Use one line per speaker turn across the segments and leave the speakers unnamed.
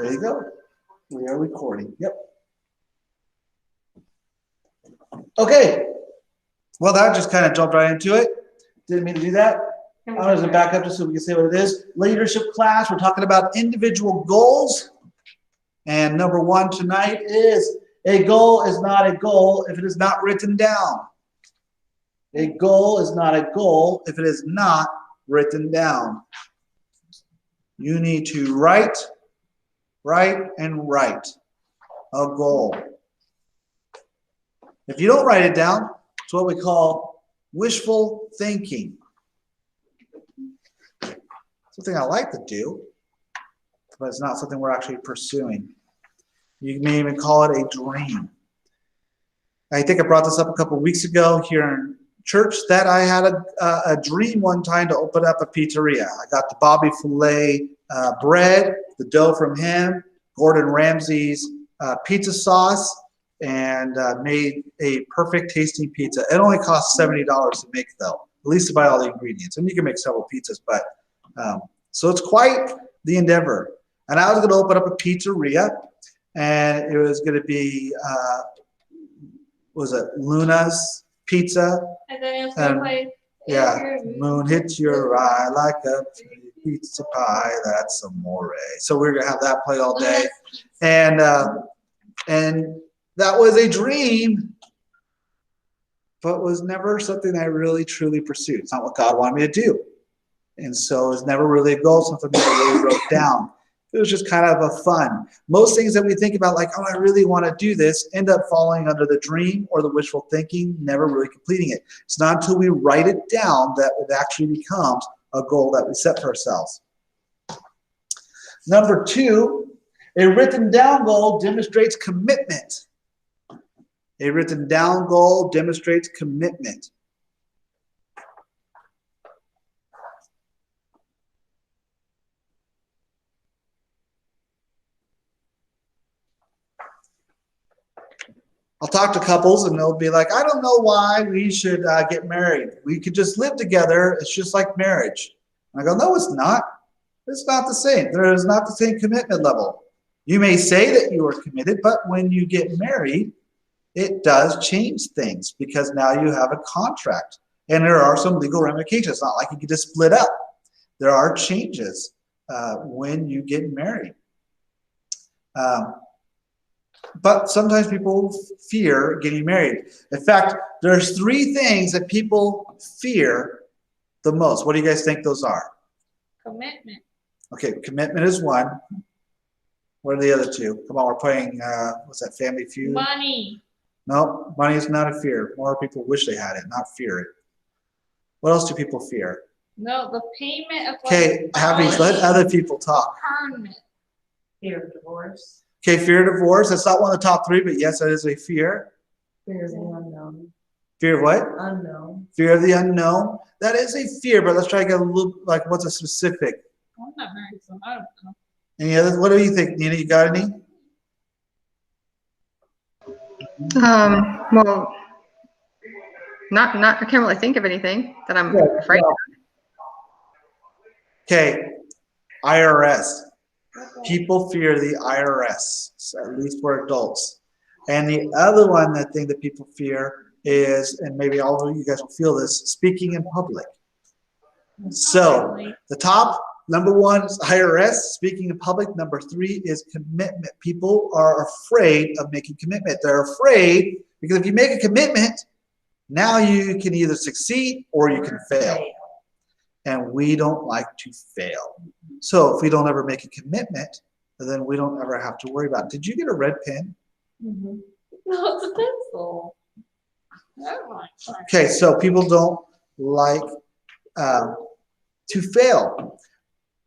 There you go. We are recording. Yep. Okay. Well, that just kind of jumped right into it. Didn't mean to do that. I'm going to back up just so we can say what it is. Leadership class. We're talking about individual goals. And number one tonight is a goal is not a goal if it is not written down. A goal is not a goal if it is not written down. You need to write a goal. If you don't write it down, it's what we call wishful thinking. Something I like to do, but it's not something we're actually pursuing. You may even call it a dream. I think I brought this up a couple of weeks ago here in church that I had a dream one time to open up a pizzeria. I got the Bobby Filet bread, the dough from him, Gordon Ramsay's pizza sauce, and made a perfect tasting pizza. It only cost $70 to make, though, at least to buy all the ingredients. And you can make several pizzas, but so it's quite the endeavor. And I was going to open up a pizzeria, and it was going to be, was it Luna's Pizza?
And then it was going to play.
Yeah, moon hits your eye like a pizza pie, that's amore. So we're going to have that play all day. And that was a dream, but was never something I really truly pursued. It's not what God wanted me to do. And so it's never really a goal, something that I really wrote down. It was just kind of a fun. Most things that we think about, like, oh, I really want to do this, end up falling under the dream or the wishful thinking, never really completing it. It's not until we write it down that it actually becomes a goal that we set for ourselves. Number two, a written down goal demonstrates commitment. A written down goal demonstrates commitment. I'll talk to couples and they'll be like, I don't know why we should get married. We could just live together. It's just like marriage. And I go, no, it's not. It's not the same. There is not the same commitment level. You may say that you are committed, but when you get married, it does change things because now you have a contract. And there are some legal ramifications. It's not like you can just split up. There are changes when you get married. But sometimes people fear getting married. In fact, there's three things that people fear the most. What do you guys think those are?
Commitment. Okay,
commitment is one. What are the other two? Come on, we're playing, what's that, Family Feud?
Money.
No, money is not a fear. More people wish they had it, not fear it. What else do people fear?
No, the payment of.
Okay, Abby, let other people talk.
Permanent.
Fear of divorce.
Okay, fear of divorce. That's not one of the top three, but yes, that is a fear.
Fear of the unknown.
Fear of what?
Unknown.
Fear of the unknown. That is a fear, but let's try to get a little, like, what's a specific?
I'm not married, so I don't know.
Any others? What do you think, Nina? You got any?
Well, I can't really think of anything that I'm afraid of.
Okay, IRS. People fear the IRS, at least for adults. And the other one, that thing that people fear is, and maybe all of you guys will feel this, speaking in public. So the top, number one is IRS, speaking in public. Number three is commitment. People are afraid of making commitment. They're afraid because if you make a commitment, now you can either succeed or you can fail. And we don't like to fail. So if we don't ever make a commitment, then we don't ever have to worry about it. Did you get a red pen?
Mm-hmm. No, it's a pencil.
Okay, so people don't like to fail.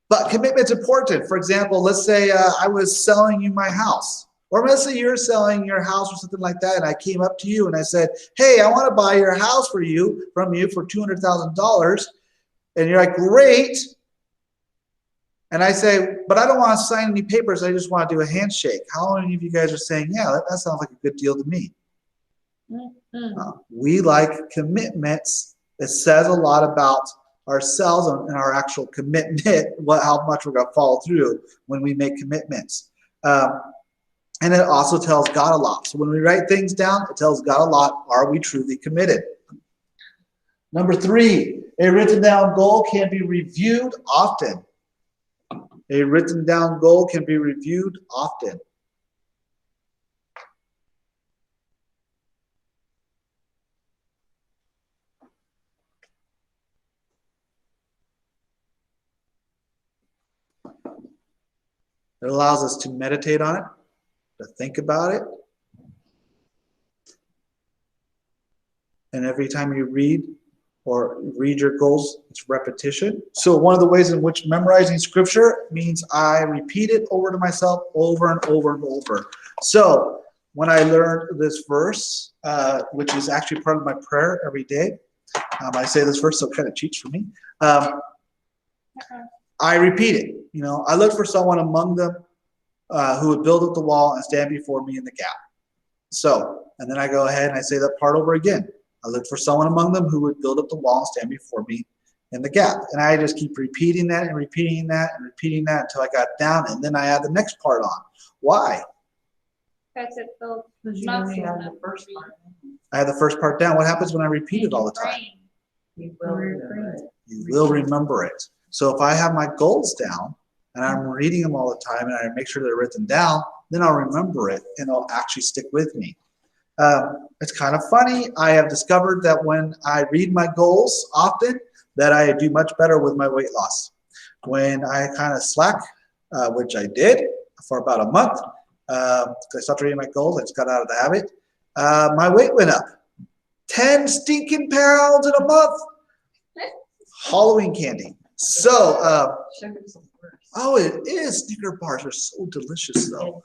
But commitment's important. For example, let's say I was selling you my house. Or let's say you're selling your house or something like that, and I came up to you and I said, hey, I want to buy your house from you for $200,000. And you're like, great. And I say, but I don't want to sign any papers. I just want to do a handshake. How many of you guys are saying, yeah, that sounds like a good deal to me? Mm-hmm. We like commitments. It says a lot about ourselves and our actual commitment, how much we're going to follow through when we make commitments. And it also tells God a lot. So when we write things down, it tells God a lot. Are we truly committed? Number 3, a written down goal can be reviewed often. A written down goal can be reviewed often. It allows us to meditate on it, to think about it. And every time you read your goals, it's repetition. So one of the ways in which memorizing scripture means I repeat it over to myself over and over and over. So when I learned this verse, which is actually part of my prayer every day, I say this verse, so it kind of cheats for me. I repeat it. You know, I look for someone among them who would build up the wall and stand before me in the gap. So, and then I go ahead and I say that part over again. I look for someone among them who would build up the wall and stand before me in the gap. And I just keep repeating that and repeating that and repeating that until I got down. And then I add the next part on. Why?
Because it builds
Because you
muscle
already have the
memory.
first part.
I have the first part down. What happens when I repeat it all the time?
Brain.
You will remember it.
You will remember it. So if I have my goals down and I'm reading them all the time and I make sure they're written down, then I'll remember it and it'll actually stick with me. It's kind of funny. I have discovered that when I read my goals often, that I do much better with my weight loss. When I kind of slack, which I did for about a month, I stopped reading my goals. I just got out of the habit. My weight went up 10 stinking pounds in a month. Halloween candy. So,
Sugar's the worst.
oh, it is. Snicker bars are so delicious, though.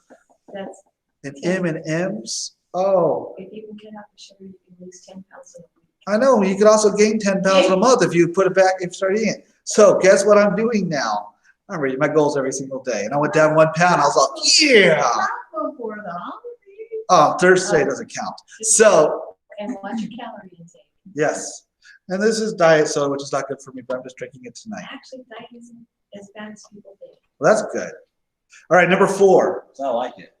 That's,
And M&Ms. Oh,
if you can get out the sugar, you can lose 10 pounds in a week.
I know. You could also gain 10 pounds in a month if you put it back, if you start eating it. So guess what I'm doing now? I'm reading my goals every single day. And I went down 1 pound. I was like, yeah.
Not before the holidays.
Oh, Thursday doesn't count. So,
And watch your calorie intake.
yes. And this is diet soda, which is not good for me, but I'm just drinking it tonight.
Actually, diet isn't as bad as people think.
Well, that's good. All right, number 4. I like it.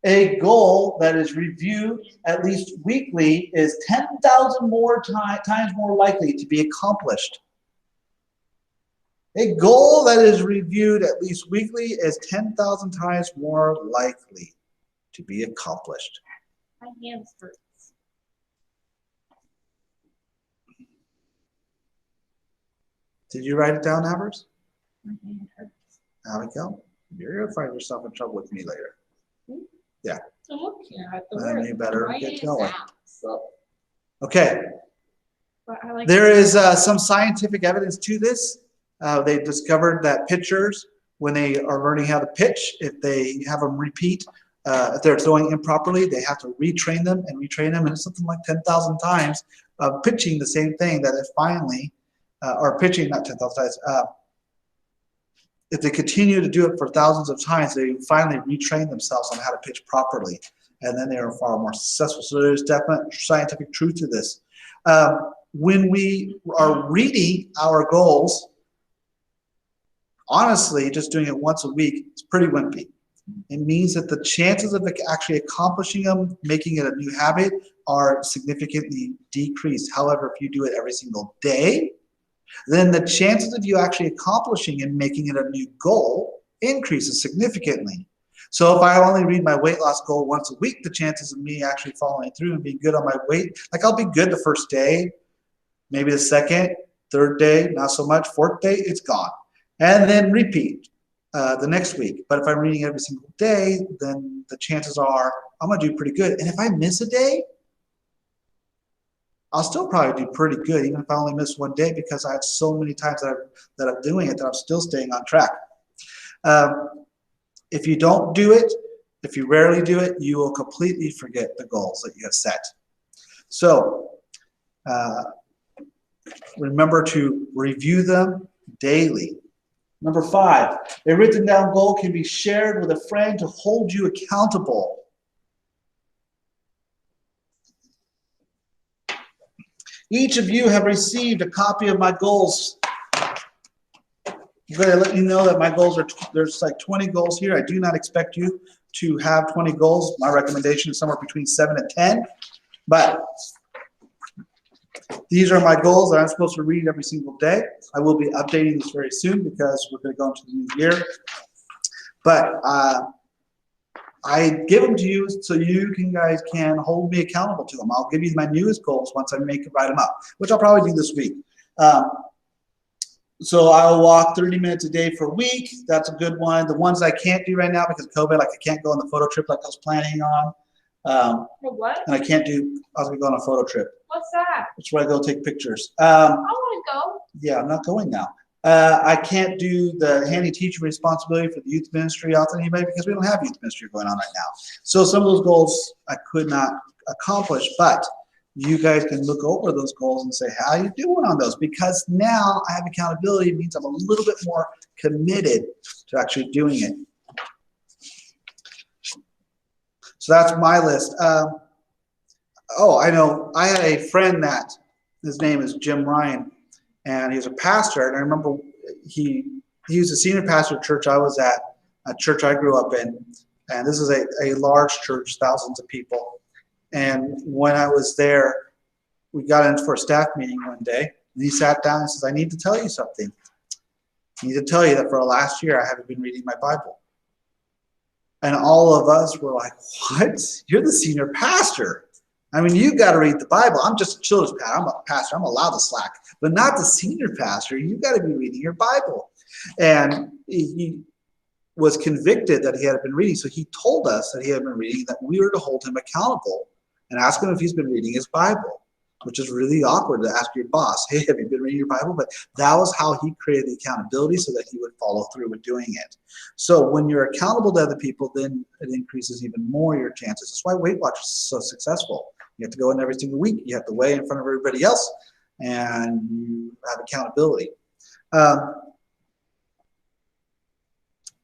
A goal that is reviewed at least weekly is 10,000 more times more likely to be accomplished. A goal that is reviewed at least weekly is 10,000 times more likely to be accomplished.
My hands hurt.
Did you write it down, Ambers?
My hand hurts.
Abigail, you're going to find yourself in trouble with me later. Yeah.
Okay, I have to
Then
wear
you
it.
better
My
get
hand's
going.
out, so-
Okay.
but I like
There is some scientific evidence to this. They discovered that pitchers, when they are learning how to pitch, if they have them repeat, if they're throwing improperly, they have to retrain them, and it's something like 10,000 times of pitching the same thing that is finally, or pitching not 10,000 times. If they continue to do it for thousands of times, they finally retrain themselves on how to pitch properly, and then they are far more successful. So there's definite scientific truth to this. When we are reading our goals, honestly, just doing it once a week is pretty wimpy. It means that the chances of actually accomplishing them, making it a new habit, are significantly decreased. However, if you do it every single day, then the chances of you actually accomplishing and making it a new goal increases significantly. So if I only read my weight loss goal once a week, the chances of me actually following through and being good on my weight, like I'll be good the first day, maybe the second, third day, not so much, fourth day, it's gone. And then repeat the next week. But if I'm reading every single day, then the chances are I'm gonna do pretty good. And if I miss a day, I'll still probably do pretty good, even if I only miss one day, because I have so many times that I'm doing it that I'm still staying on track. If you don't do it, if you rarely do it, you will completely forget the goals that you have set. So remember to review them daily. Number 5, a written down goal can be shared with a friend to hold you accountable. Each of you have received a copy of my goals. I'm going to let you know that my goals are, there's like 20 goals here. I do not expect you to have 20 goals. My recommendation is somewhere between 7 and 10. But these are my goals that I'm supposed to read every single day. I will be updating this very soon because we're going to go into the new year. But I give them to you so you guys can hold me accountable to them. I'll give you my newest goals once I write them up, which I'll probably do this week. So I'll walk 30 minutes a day for a week. That's a good one. The ones I can't do right now because of COVID, like I can't go on the photo trip like I was planning on.
For what?
And I can't do, I was going to go on a photo trip.
What's that?
That's where I go take pictures.
I want to go.
Yeah, I'm not going now. I can't do the handy teacher responsibility for the youth ministry out there anybody because we don't have youth ministry going on right now. So some of those goals I could not accomplish, but you guys can look over those goals and say, how are you doing on those? Because now I have accountability. It means I'm a little bit more committed to actually doing it. So that's my list. Oh, I know. I had a friend that his name is Jim Ryan, and he's a pastor. And I remember he was a senior pastor at church I was at, a church I grew up in. And this is a large church, thousands of people. And when I was there, we got in for a staff meeting one day, and he sat down and says, I need to tell you something. I need to tell you that for the last year, I haven't been reading my Bible. And all of us were like, what? You're the senior pastor. I mean, you got to read the Bible. I'm just a children's pastor. I'm a pastor. I'm allowed to slack, but not the senior pastor. You got to be reading your Bible. And he was convicted that he had been reading. So he told us that he had been reading, that we were to hold him accountable and ask him if he's been reading his Bible, which is really awkward to ask your boss, hey, have you been reading your Bible? But that was how he created the accountability so that he would follow through with doing it. So when you're accountable to other people, then it increases even more your chances. That's why Weight Watchers is so successful. You have to go in every single week. You have to weigh in front of everybody else, and you have accountability.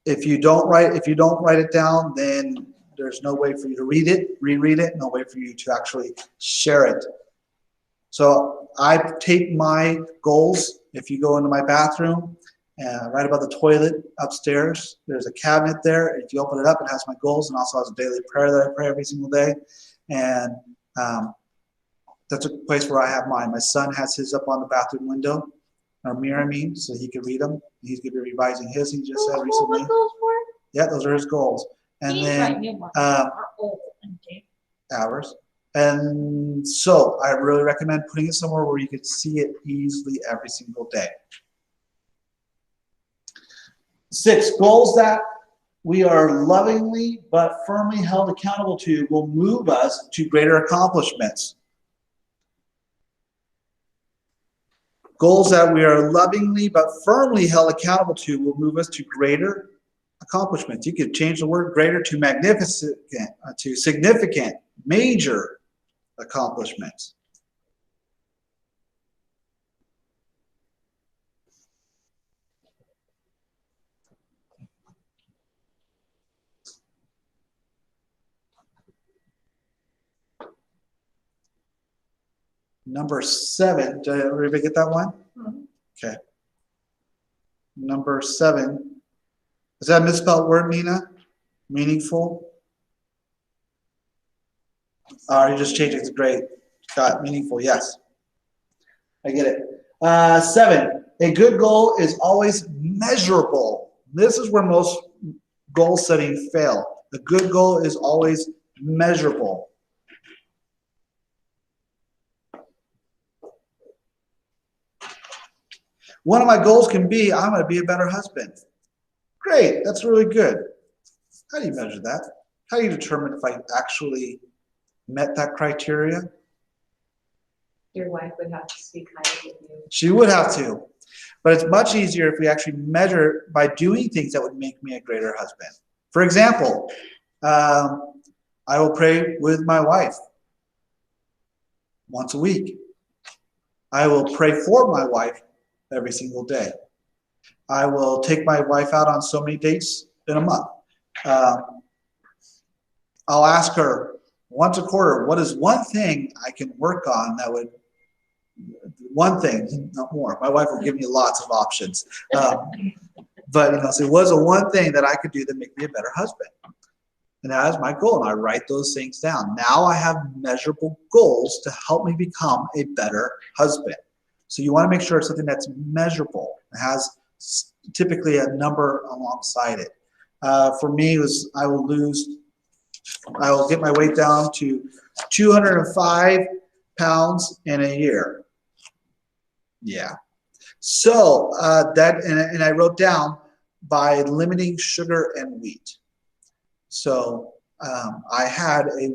If you don't write it down, then there's no way for you to read it, reread it, no way for you to actually share it. So I take my goals. If you go into my bathroom, right above the toilet upstairs, there's a cabinet there. If you open it up, it has my goals and also has a daily prayer that I pray every single day. And that's a place where I have mine. My son has his up on the bathroom window, or mirror, I mean, so he can read them. He's going to be revising his. He just said recently.
What those for?
Yeah, those are his goals. And
These
then
right new ones are old and dated.
hours. And so I really recommend putting it somewhere where you can see it easily every single day. 6, goals that we are lovingly but firmly held accountable to will move us to greater accomplishments. Goals that we are lovingly but firmly held accountable to will move us to greater accomplishments. You could change the word greater to magnificent, to significant, major accomplishments. Number 7, did everybody get that one?
Mm-hmm.
Okay. Number 7. Is that a misspelled word, Nina? Meaningful? You just changed it to great. Got meaningful, yes. I get it. 7, a good goal is always measurable. This is where most goal setting fail. A good goal is always measurable. One of my goals can be, I'm going to be a better husband. Great, that's really good. How do you measure that? How do you determine if I actually met that criteria?
Your wife would have to speak highly of you.
She would have to. But it's much easier if we actually measure by doing things that would make me a greater husband. For example, I will pray with my wife once a week. I will pray for my wife every single day. I will take my wife out on so many dates in a month. I'll ask her once a quarter, what is one thing I can work on that would, one thing, not more. My wife will give me lots of options. But, so what's the one thing that I could do that make me a better husband? And that is my goal, and I write those things down. Now I have measurable goals to help me become a better husband. So you want to make sure it's something that's measurable. It has typically a number alongside it. For me, it was I will get my weight down to 205 pounds in a year. Yeah. So and I wrote down by limiting sugar and wheat. So I had a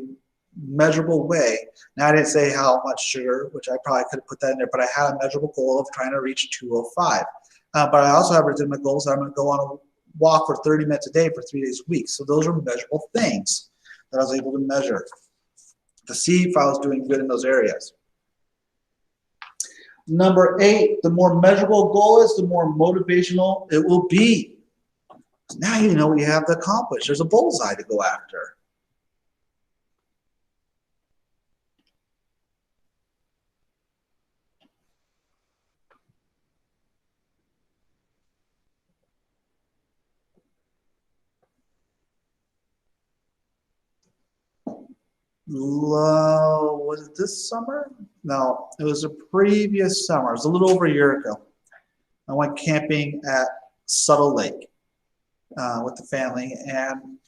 measurable way. Now I didn't say how much sugar, which I probably could have put that in there, but I had a measurable goal of trying to reach 205. But I also have written my goals that I'm going to go on a walk for 30 minutes a day for 3 days a week. So those are measurable things that I was able to measure to see if I was doing good in those areas. Number 8, the more measurable goal is, the more motivational it will be. Now you know what you have to accomplish. There's a bullseye to go after. Was it this summer? No, it was the previous summer. It was a little over a year ago. I went camping at Subtle Lake with the family, and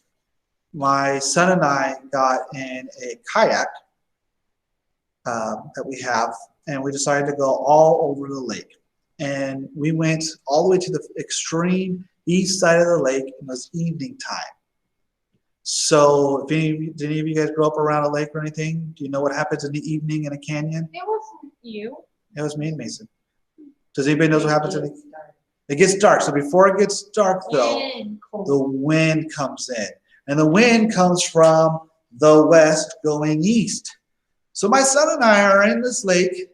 my son and I got in a kayak that we have, and we decided to go all over the lake. And we went all the way to the extreme east side of the lake, and it was evening time. So, did any of you guys grow up around a lake or anything? Do you know what happens in the evening in a canyon?
It wasn't you.
It was me and Mason. Does anybody know what happens in the? It gets dark. So before it gets dark, though, the wind comes in, and the wind comes from the west going east. So my son and I are in this lake,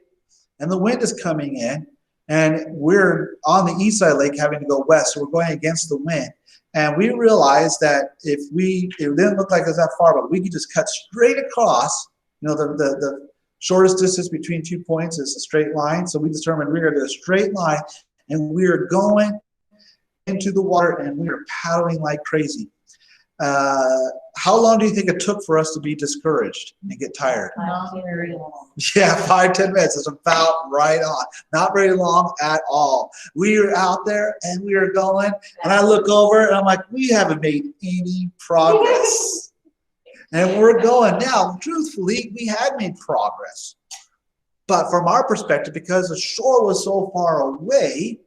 and the wind is coming in, and we're on the east side of the lake having to go west, so we're going against the wind. And we realized that it didn't look like it was that far, but we could just cut straight across. You know, the shortest distance between 2 points is a straight line. So we determined we were going to do a straight line, and we were going into the water, and we were paddling like crazy. How long do you think it took for us to be discouraged and get tired?
Not very long.
Yeah, 5-10 minutes is about right on. Not very long at all. We were out there and we were going, and I look over and I'm like, we haven't made any progress. And we're going. Now, truthfully, we had made progress. But from our perspective, because the shore was so far away,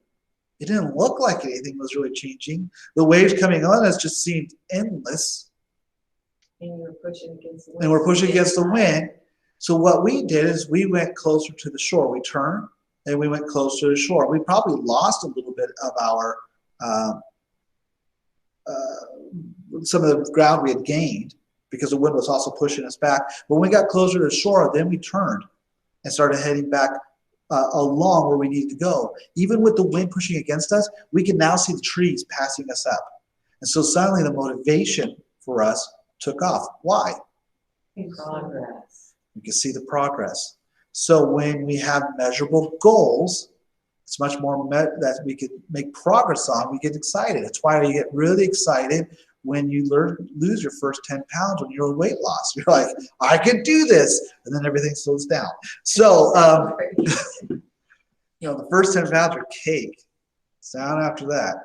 it didn't look like anything was really changing. The waves coming on us just seemed endless.
And you were pushing against the wind.
And we're pushing against the wind. So what we did is we went closer to the shore. We turned and we went closer to the shore. We probably lost a little bit of our some of the ground we had gained because the wind was also pushing us back. But when we got closer to the shore, then we turned and started heading back along where we needed to go. Even with the wind pushing against us, we can now see the trees passing us up. And so suddenly the motivation for us took off. Why?
Progress.
We can see the progress. So when we have measurable goals, it's much more that we can make progress on. We get excited. That's why you get really excited when you lose your first 10 pounds when you're on weight loss. You're like, I can do this. And then everything slows down. So, you know, the first 10 pounds are cake. Sound after that.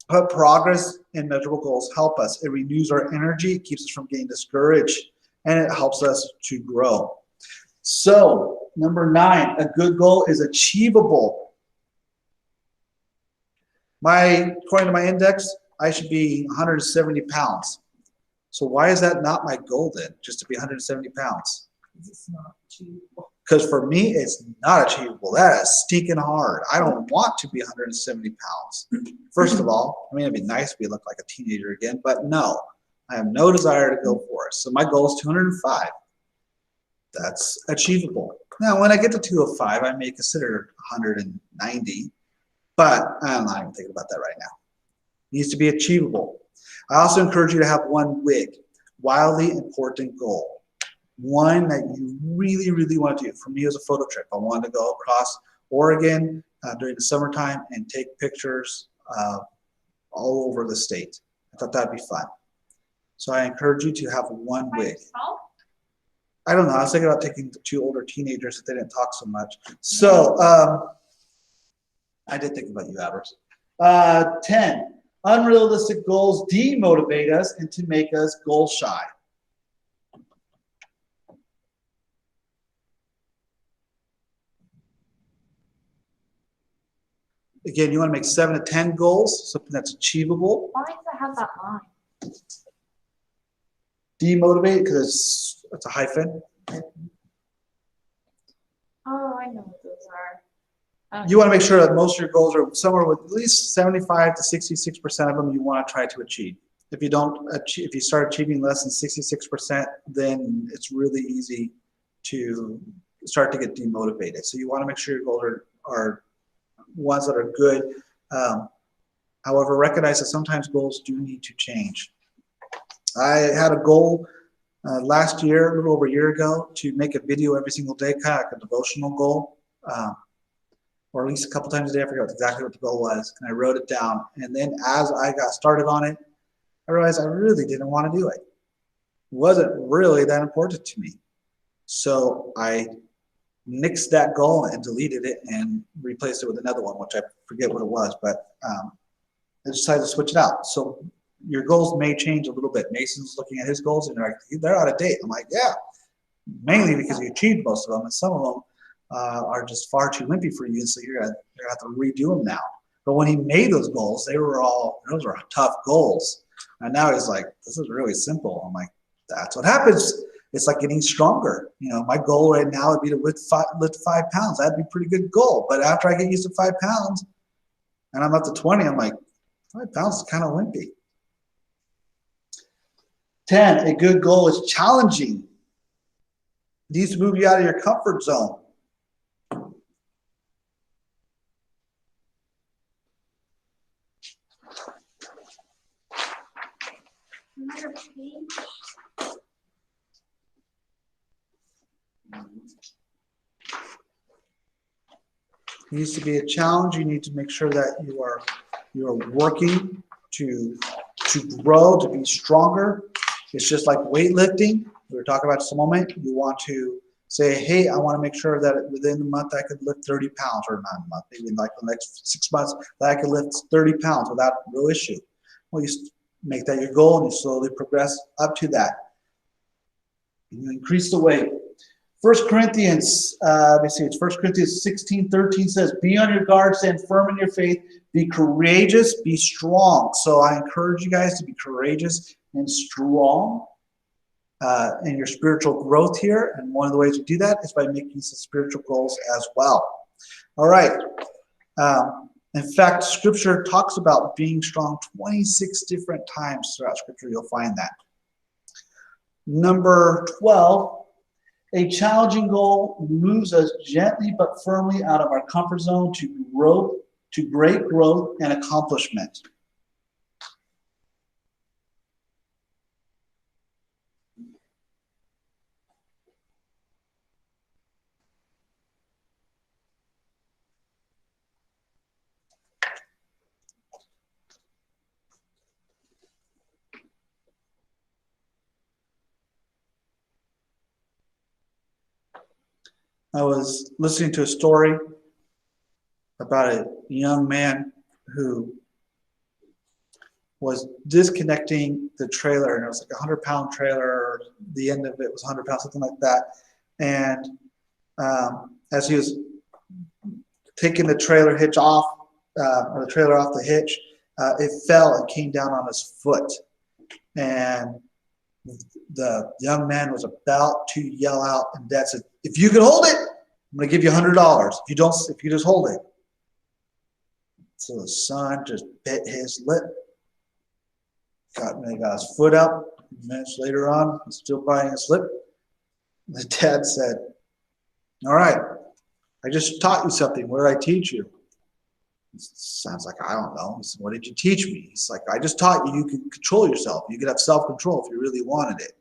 But progress and measurable goals help us. It renews our energy. It keeps us from getting discouraged. And it helps us to grow. So, number 9, a good goal is achievable. According to my index, I should be 170 pounds. So why is that not my goal then, just to be 170 pounds?
It's not achievable.
Because for me, it's not achievable. That is stinking hard. I don't want to be 170 pounds. First of all, I mean, it'd be nice if we look like a teenager again, but no, I have no desire to go for it. So my goal is 205. That's achievable. Now, when I get to 205, I may consider 190, but I'm not even thinking about that right now. It needs to be achievable. I also encourage you to have one WIG, wildly important goal. One that you really, really want to do. For me, it was a photo trip. I wanted to go across Oregon during the summertime and take pictures all over the state. I thought that'd be fun. So I encourage you to have one
By
wig.
yourself?
I don't know. I was thinking about taking the 2 older teenagers if they didn't talk so much. So I did think about you, Avers. 10. Unrealistic goals demotivate us and to make us goal shy. Again, you want to make 7 to 10 goals, something that's achievable.
Why does it have that line?
Demotivate because it's a hyphen.
Oh, I know what those are.
You want to make sure that most of your goals are somewhere with at least 75 to 66% of them you want to try to achieve. If you don't achieve, if you start achieving less than 66%, then it's really easy to start to get demotivated. So you want to make sure your goals are ones that are good. However, recognize that sometimes goals do need to change. I had a goal last year, a little over a year ago, to make a video every single day, kind of like a devotional goal, or at least a couple times a day. I forgot exactly what the goal was, and I wrote it down. And then as I got started on it, I realized I really didn't want to do it. It wasn't really that important to me. So I nixed that goal and deleted it and replaced it with another one, which I forget what it was, but I decided to switch it out. So your goals may change a little bit. Mason's looking at his goals and they're out of date. I'm like, yeah, mainly because you achieved most of them, and some of them are just far too wimpy for you, so you're gonna have to redo them now. But when he made those goals, those were tough goals. And now he's like, this is really simple. I'm like, that's what happens. It's like getting stronger. You know, my goal right now would be to lift 5 pounds. That'd be a pretty good goal. But after I get used to 5 pounds and I'm up to 20, I'm like, 5 pounds is kind of wimpy. 10, a good goal is challenging. It needs to move you out of your comfort zone.
Another page.
It needs to be a challenge. You need to make sure that you are working to grow, to be stronger. It's just like weightlifting. We were talking about just a moment. You want to say, hey, I want to make sure that within the month I could lift 30 pounds, or not a month, maybe in like the next 6 months, that I could lift 30 pounds without real issue. Well, you make that your goal and you slowly progress up to that. And you increase the weight. 1 Corinthians, let me see, it's 1 Corinthians 16:13 says, be on your guard, stand firm in your faith, be courageous, be strong. So I encourage you guys to be courageous and strong in your spiritual growth here. And one of the ways you do that is by making some spiritual goals as well. All right. In fact, Scripture talks about being strong 26 different times throughout Scripture. You'll find that. Number 12, a challenging goal moves us gently but firmly out of our comfort zone to great growth and accomplishment. I was listening to a story about a young man who was disconnecting the trailer, and it was like a 100-pound trailer. The end of it was 100 pounds, something like that. And as he was taking the trailer hitch off, or the trailer off the hitch, it fell and came down on his foot. And the young man was about to yell out, and Dad said, if you can hold it, I'm going to give you $100. If you just hold it. So the son just bit his lip. Got his foot up. Minutes later on, he's still biting his lip. The dad said, all right, I just taught you something. What did I teach you? It sounds like, I don't know. He said, what did you teach me? He's like, I just taught you could control yourself. You could have self-control if you really wanted it.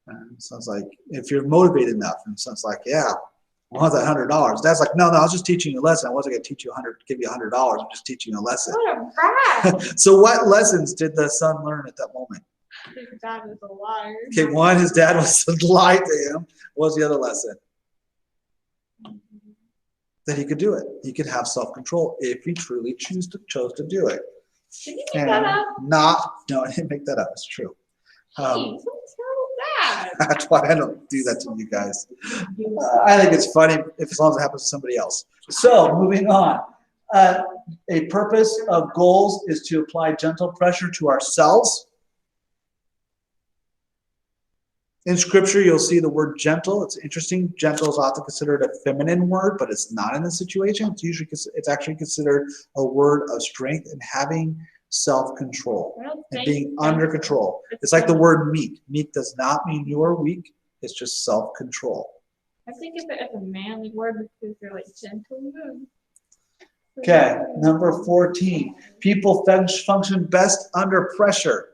And sounds like, if you're motivated enough. And sounds like, yeah, I want that $100. Dad's like, no, I was just teaching you a lesson. I wasn't going to teach you give you $100. I'm just teaching you a lesson.
What a rat.
So what lessons did the son learn at that moment?
His dad was a liar.
Okay, one, his dad was lied to him. What was the other lesson? That he could do it. He could have self-control if he truly chose to do it.
Did you make that up?
No, I didn't make that up. It's true.
Jeez, what terrible dad.
That's why I don't do that to you guys. I think it's funny if as long as it happens to somebody else. So moving on. A purpose of goals is to apply gentle pressure to ourselves. In scripture, you'll see the word gentle. It's interesting. Gentle is often considered a feminine word, but it's not in this situation. It's actually considered a word of strength and having self-control and being under control. It's like the word meek. Meek does not mean you are weak. It's just self-control.
I think of it as a manly word because they're like gentlemen.
Okay, number 14. People function best under pressure.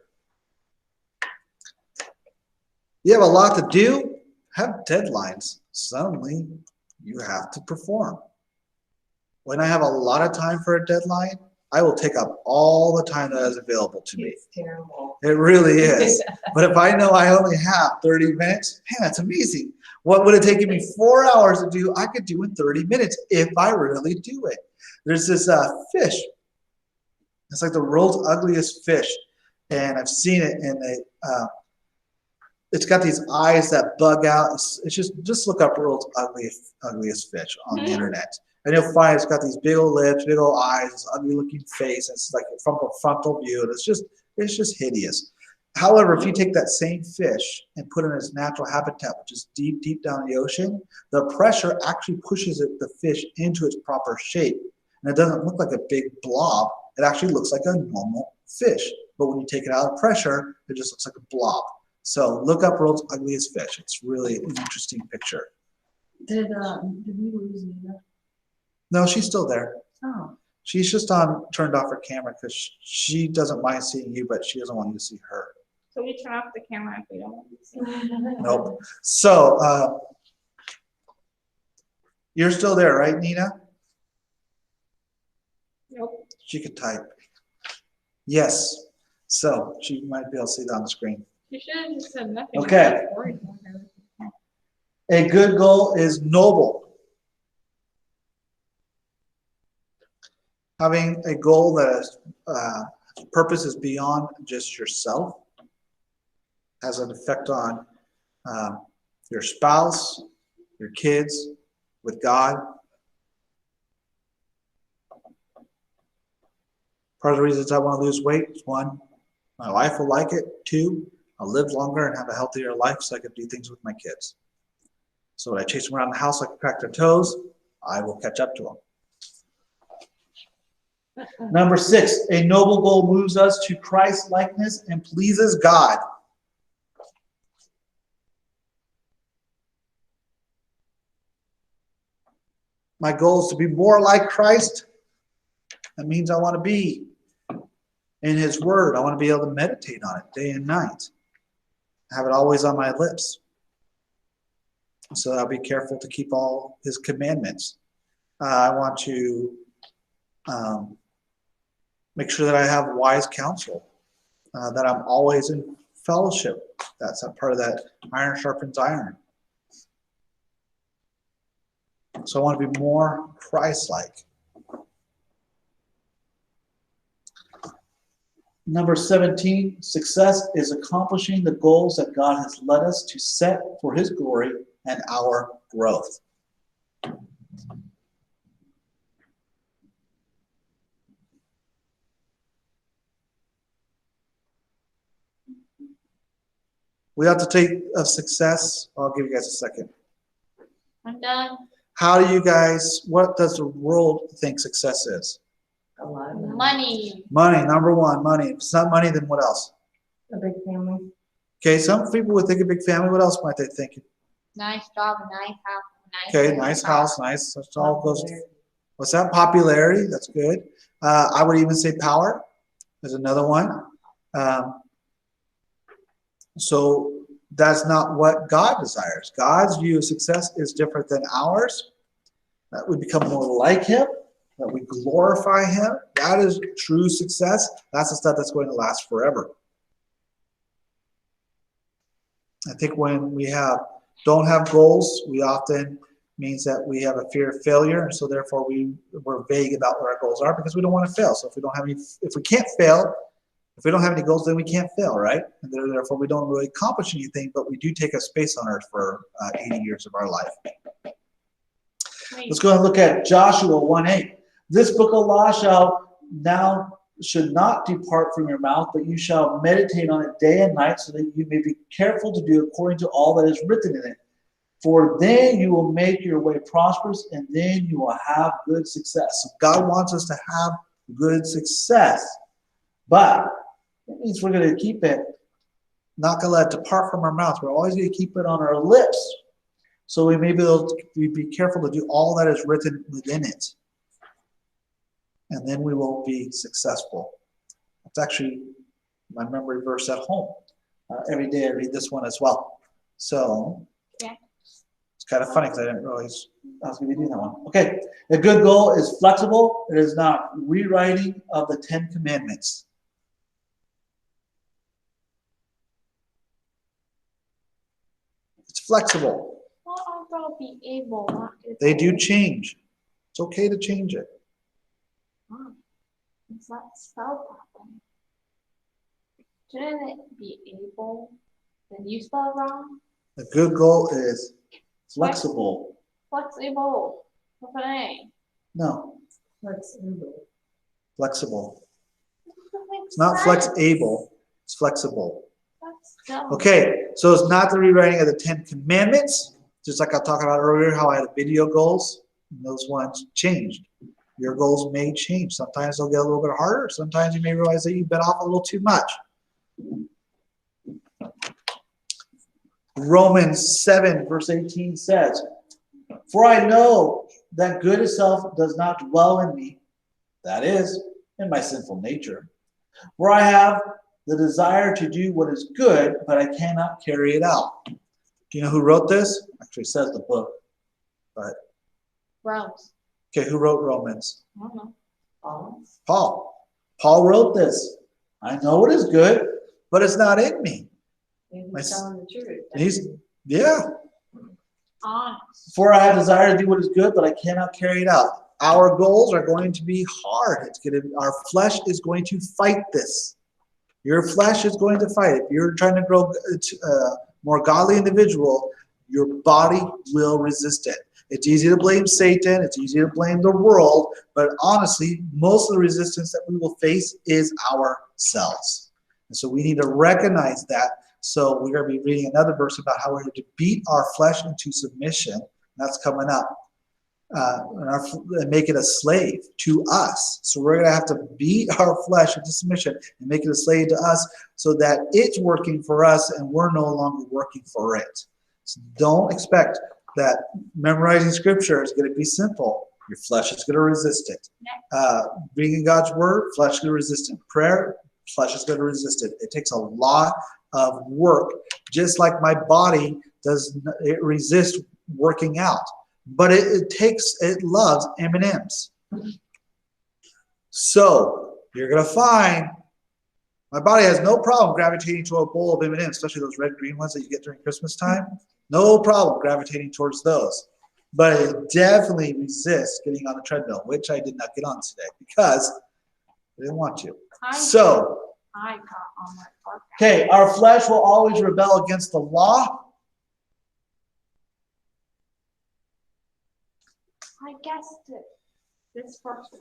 You have a lot to do, have deadlines. Suddenly, you have to perform. When I have a lot of time for a deadline, I will take up all the time that is available to me.
It's terrible.
It really is. But if I know I only have 30 minutes, man, that's amazing. What would have taken me 4 hours to do, I could do in 30 minutes if I really do it. There's this fish. It's like the world's ugliest fish. And I've seen it in it's got these eyes that bug out. It's just look up world's ugliest fish on the internet. And you'll find it's got these big old lips, big old eyes, this ugly looking face. It's like from a frontal view, and it's just hideous. However, if you take that same fish and put it in its natural habitat, which is deep, deep down in the ocean, the pressure actually pushes the fish into its proper shape. And it doesn't look like a big blob. It actually looks like a normal fish. But when you take it out of pressure, it just looks like a blob. So look up world's ugliest fish. It's really an interesting picture.
Did we lose Nina?
No, she's still there.
Oh.
She's just turned off her camera because she doesn't mind seeing you, but she doesn't want you to see her.
So we turn off the camera if we don't want to see.
Nope. So you're still there, right, Nina?
Nope.
She could type. Yes. So she might be able to see that on the screen.
You should have just said nothing.
Okay. A good goal is noble. Having a goal that is purpose is beyond just yourself, has an effect on your spouse, your kids, with God. Part of the reasons I want to lose weight is 1, my wife will like it. 2, I'll live longer and have a healthier life so I can do things with my kids. So when I chase them around the house like I crack their toes, I will catch up to them. Number 6, a noble goal moves us to Christ likeness and pleases God. My goal is to be more like Christ. That means I want to be in His Word. I want to be able to meditate on it day and night. Have it always on my lips. So I'll be careful to keep all His commandments. I want to make sure that I have wise counsel, that I'm always in fellowship. That's a part of that iron sharpens iron. So I want to be more Christ-like. Number 17, success is accomplishing the goals that God has led us to set for His glory and our growth. We have to take a success. I'll give you guys a second.
I'm done.
How do you guys, what does the world think success is?
A lot of
Money.
Money, number 1, money. If it's not money, then what else?
A big family.
Okay, some people would think a big family. What else might they think?
Nice job, a nice house, nice.
Okay, nice house, nice. That's all goes. What's that? Popularity. That's good. I would even say power is another one. So that's not what God desires. God's view of success is different than ours. That we become more like Him, that we glorify Him. That is true success. That's the stuff that's going to last forever. I think when we don't have goals, we often means that we have a fear of failure, and so therefore we're vague about what our goals are because we don't want to fail. So if we can't fail, if we don't have any goals, then we can't fail, right? And therefore we don't really accomplish anything, but we do take up space on earth for 80 years of our life. Let's go and look at Joshua 1:8. This book of law should not depart from your mouth, but you shall meditate on it day and night, so that you may be careful to do according to all that is written in it. For then you will make your way prosperous, and then you will have good success. So God wants us to have good success, but it means we're going to keep it, not going to let it depart from our mouth. We're always going to keep it on our lips, so we may be able to be careful to do all that is written within it. And then we will be successful. It's actually my memory verse at home. Every day I read this one as well. So it's kind of funny because I didn't realize I was going to be doing that one. Okay, a good goal is flexible. It is not rewriting of the 10 Commandments. It's flexible.
Well, I'm gonna be able, not able.
They do change. It's okay to change it.
Oh, it's not spelled properly. Shouldn't it be able? Then you spell it wrong?
A good goal is flexible.
Flexible. With an A.
No,
Flexible.
flexible.
It's
It's not flex-able. It's flexible.
That's dumb.
Okay, so it's not the rewriting of the 10 Commandments, just like I talked about earlier, how I had video goals. And those ones changed. Your goals may change. Sometimes they'll get a little bit harder. Sometimes you may realize that you bit off a little too much. Romans 7 verse 18 says, "For I know that good itself does not dwell in me, that is, in my sinful nature. For I have the desire to do what is good, but I cannot carry it out." Do you know who wrote this? Actually, it says the book. But
Rose.
okay, who wrote Romans?
I don't know.
Paul. Paul wrote this. I know what is good, but it's not in me.
Maybe
My
he's telling the truth.
And he's, yeah.
Honest.
For I have desire to do what is good, but I cannot carry it out. Our goals are going to be hard. Our flesh is going to fight this. Your flesh is going to fight. If you're trying to grow a more godly individual, your body will resist it. It's easy to blame Satan. It's easy to blame the world. But honestly, most of the resistance that we will face is ourselves. And so we need to recognize that. So we're going to be reading another verse about how we're going to beat our flesh into submission. That's coming up. And make it a slave to us. So we're going to have to beat our flesh into submission and make it a slave to us so that it's working for us and we're no longer working for it. So don't expect that memorizing scripture is going to be simple. Your flesh is going to resist it. Reading God's word, flesh is going to resist it. Prayer, flesh is going to resist it. It takes a lot of work, just like my body does. It resists working out. But it loves M&Ms. So you're going to find my body has no problem gravitating to a bowl of M&Ms, especially those red green ones that you get during Christmas time. No problem gravitating towards those. But it definitely resists getting on a treadmill, which I did not get on today because I didn't want to. So,
I got on my workout.
okay, our flesh will always rebel against the law.
I guessed it. This first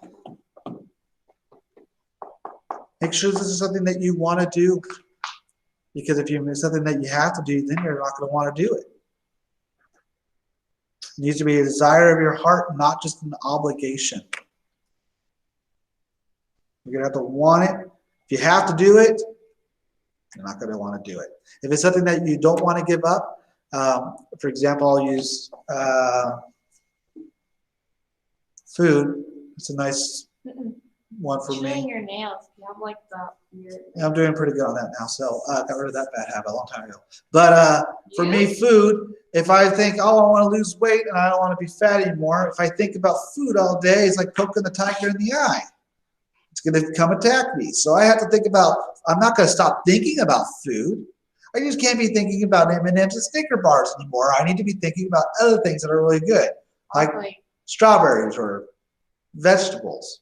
one.
Make sure this is something that you want to do. Because if it's something that you have to do, then you're not going to want to do it. It needs to be a desire of your heart, not just an obligation. You're going to have to want it. If you have to do it, you're not going to want to do it. If it's something that you don't want to give up, for example, I'll use food. It's a nice one for
Chewing
me.
your nails. You have like the weird.
I'm doing pretty good on that now. So I got rid of that bad habit a long time ago. But for me, food, if I think, oh, I want to lose weight and I don't want to be fat anymore, if I think about food all day, it's like poking the tiger in the eye. It's going to come attack me. So I have to think about, I'm not going to stop thinking about food. I just can't be thinking about M&Ms and Snicker bars anymore. I need to be thinking about other things that are really good, like strawberries or vegetables.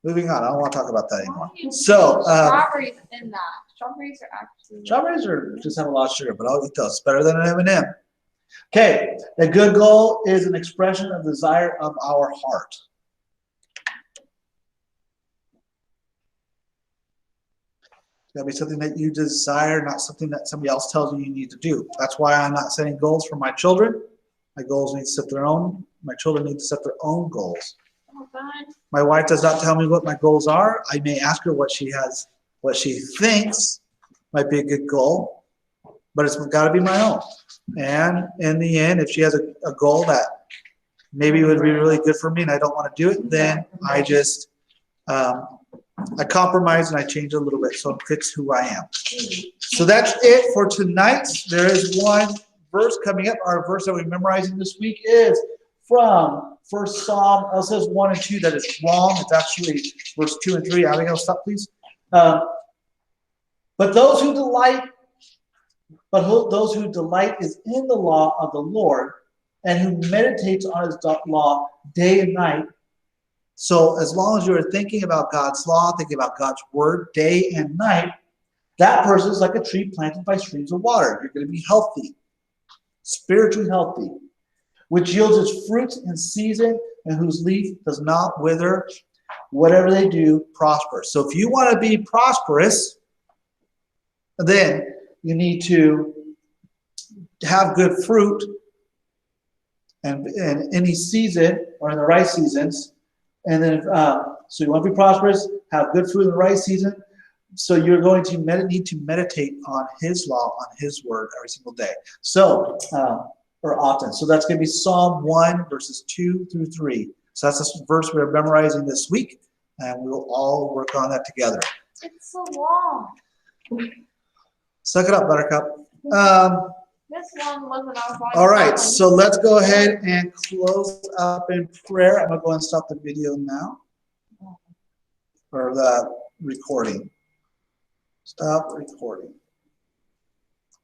Moving on. I don't want to talk about that anymore. So,
strawberries in that. Strawberries are actually.
Strawberries just have a lot of sugar, but I'll eat those. It's better than an M&M. Okay, a good goal is an expression of desire of our heart. It's got to be something that you desire, not something that somebody else tells you need to do. That's why I'm not setting goals for my children. My goals need to set their own. My children need to set their own goals.
Oh, God.
My wife does not tell me what my goals are. I may ask her what she thinks might be a good goal, but it's got to be my own. And in the end, if she has a goal that maybe would be really good for me and I don't want to do it, then I just I compromise and I change a little bit so it fits who I am. So that's it for tonight. There is one verse coming up. Our verse that we're memorizing this week is from First Psalm. It says 1 and 2. That is wrong. It's actually verse 2 and 3. Abigail, stop, please. But those who delight is in the law of the Lord, and who meditates on his law day and night. So as long as you're thinking about God's law, thinking about God's word day and night, that person is like a tree planted by streams of water. You're going to be healthy, spiritually healthy, which yields its fruit in season and whose leaf does not wither. Whatever they do prospers. So if you want to be prosperous, then you need to have good fruit and in any season or in the right seasons. And then, so you want to be prosperous, have good fruit in the right season. So you're going to need to meditate on his law, on his word every single day. So, or often. So that's going to be Psalm 1, verses 2 through 3. So that's the verse we're memorizing this week. And we will all work on that together.
It's so long.
Suck it up, Buttercup.
This one wasn't our
All right, so let's go ahead and close up in prayer. I'm going to go and stop the video now. Or the recording. Stop recording.